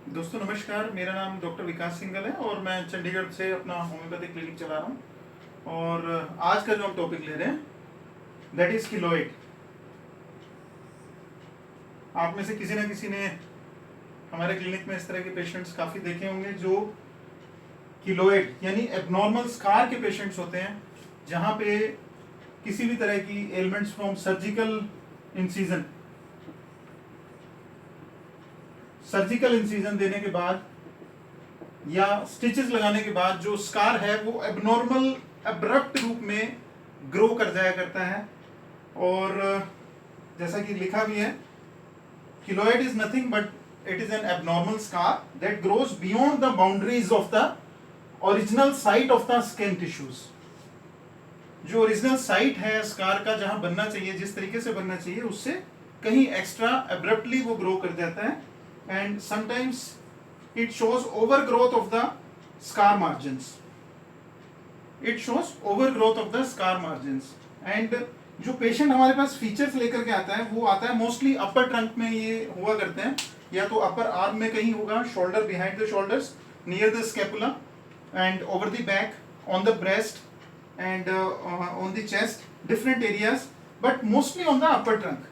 दोस्तों नमस्कार, मेरा नाम डॉक्टर विकास सिंघल है और मैं चंडीगढ़ से अपना होम्योपैथिक क्लिनिक चला रहा हूँ। और आज का जो हम टॉपिक ले रहे हैं दैट इज किलोइड। आप में से किसी न किसी ने हमारे क्लिनिक में इस तरह के पेशेंट्स काफ़ी देखे होंगे जो किलोइड यानी एबनॉर्मल स्कार के पेशेंट्स होते हैं, जहाँ पे किसी भी तरह की एलिमेंट्स फ्रॉम सर्जिकल इंसिजन देने के बाद या स्टिचेस लगाने के बाद जो स्कार है वो एबनॉर्मल अब्रप्ट रूप में ग्रो कर जाया करता है। और जैसा कि लिखा भी है, keloid is nothing but it is an abnormal scar that grows beyond the boundaries of the original site of the skin tissues. जो ओरिजिनल साइट है स्कार का, जहां बनना चाहिए, जिस तरीके से बनना चाहिए, उससे कहीं एक्स्ट्रा अब्रप्टली वो ग्रो कर जाता है। and sometimes it shows overgrowth of the scar margins. It shows overgrowth of the scar margins. And जो पेशेंट हमारे पास फीचर्स लेकर के आता है वो आता है मोस्टली अपर ट्रंक में ये हुआ करते हैं, या तो अपर आर्म में कहीं होगा, shoulder, behind the shoulders, near the scapula, and over the back, on the breast and on the chest, different areas, but mostly on the upper trunk.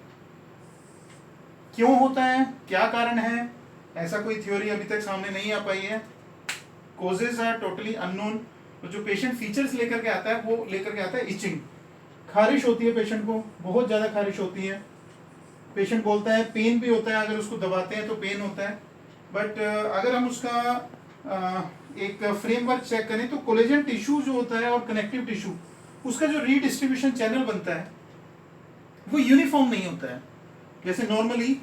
क्यों होता है, क्या कारण है, ऐसा कोई थ्योरी अभी तक सामने नहीं आ पाई है। Causes are totally unknown. तो जो पेशेंट फीचर्स लेकर के आता है वो लेकर के आता है इचिंग, खारिश होती है, पेशेंट को बहुत ज़्यादा खारिश होती है। पेशेंट बोलता है पेन भी होता है, अगर उसको दबाते हैं तो पेन होता है। बट अगर हम उसका एक फ्रेमवर्क चेक करें तो कोलेजन टिश्यू जो होता है और कनेक्टिव टिश्यू, उसका जो रीडिस्ट्रीब्यूशन चैनल बनता है वो यूनिफॉर्म नहीं होता है। जैसे नॉर्मली,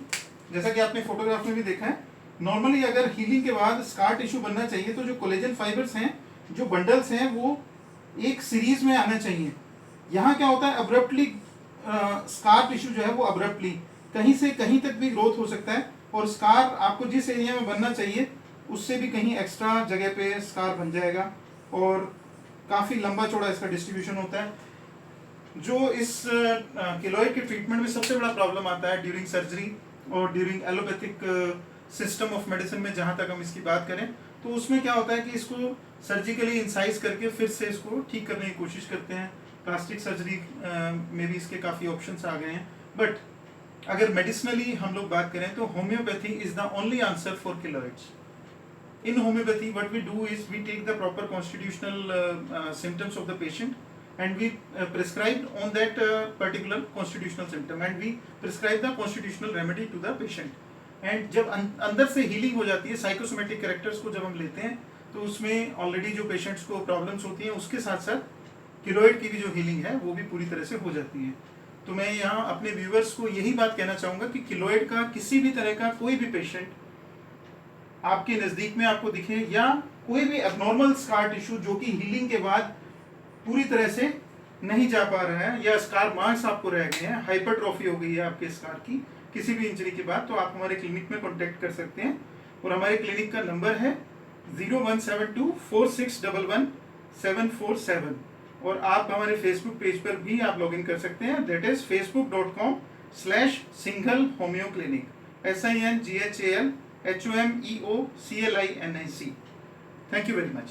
जैसा कि आपने फोटोग्राफ में भी देखा है, नॉर्मली अगर हीलिंग के बाद स्कार टिश्यू बनना चाहिए तो जो कोलेजन फाइबर्स हैं, जो बंडल्स हैं, वो एक सीरीज में आना चाहिए। यहाँ क्या होता है, अब्रप्टली स्कार टिश्यू जो है वो अब्रप्टली कहीं से कहीं तक भी ग्रोथ हो सकता है, और स्कार आपको जिस एरिया में बनना चाहिए उससे भी कहीं एक्स्ट्रा जगह पे स्कार बन जाएगा, और काफ़ी लंबा चौड़ा इसका डिस्ट्रीब्यूशन होता है। जो इस किलोइड के ट्रीटमेंट में सबसे बड़ा प्रॉब्लम आता है ड्यूरिंग सर्जरी और during allopathic system of medicine में, जहाँ तक हम इसकी बात करें तो उसमें क्या होता है कि इसको सर्जिकली इंसाइज करके फिर से इसको ठीक करने की कोशिश करते हैं। प्लास्टिक सर्जरी में भी इसके काफ़ी ऑप्शंस आ गए हैं। बट अगर मेडिसिनली हम लोग बात करें तो homeopathy is the only answer for keloids. In homeopathy what we do is we take the proper constitutional symptoms of the patient and we prescribe on that particular constitutional symptom and we prescribe the constitutional remedy to the patient. And जब अंदर से healing हो जाती है, psychosomatic characters को जब हम लेते हैं तो उसमें ऑलरेडी जो पेशेंट्स को प्रॉब्लम्स होती हैं उसके साथ साथ किलोइड की भी जो हीलिंग है वो भी पूरी तरह से हो जाती है। तो मैं यहाँ अपने व्यूअर्स को यही बात कहना चाहूँगा कि किलोइड का किसी भी तरह का कोई भी पेशेंट आपके नज़दीक में आपको दिखे, या कोई भी एबनॉर्मल स्कार टिश्यू जो कि हीलिंग के बाद पूरी तरह से नहीं जा पा रहा है, या स्कार मार्क्स आपको रह गए हैं, हाइपरट्रॉफी हो गई है आपके स्कार की किसी भी इंजरी के बाद, तो आप हमारे क्लिनिक में कॉन्टैक्ट कर सकते हैं। और हमारे क्लिनिक का नंबर है 017246114747, और आप हमारे फेसबुक पेज पर भी आप लॉगिन कर सकते हैं, that is facebook.com/singhal homeo clinic, SINGHAL HOMEOCLINIC। Thank you very much.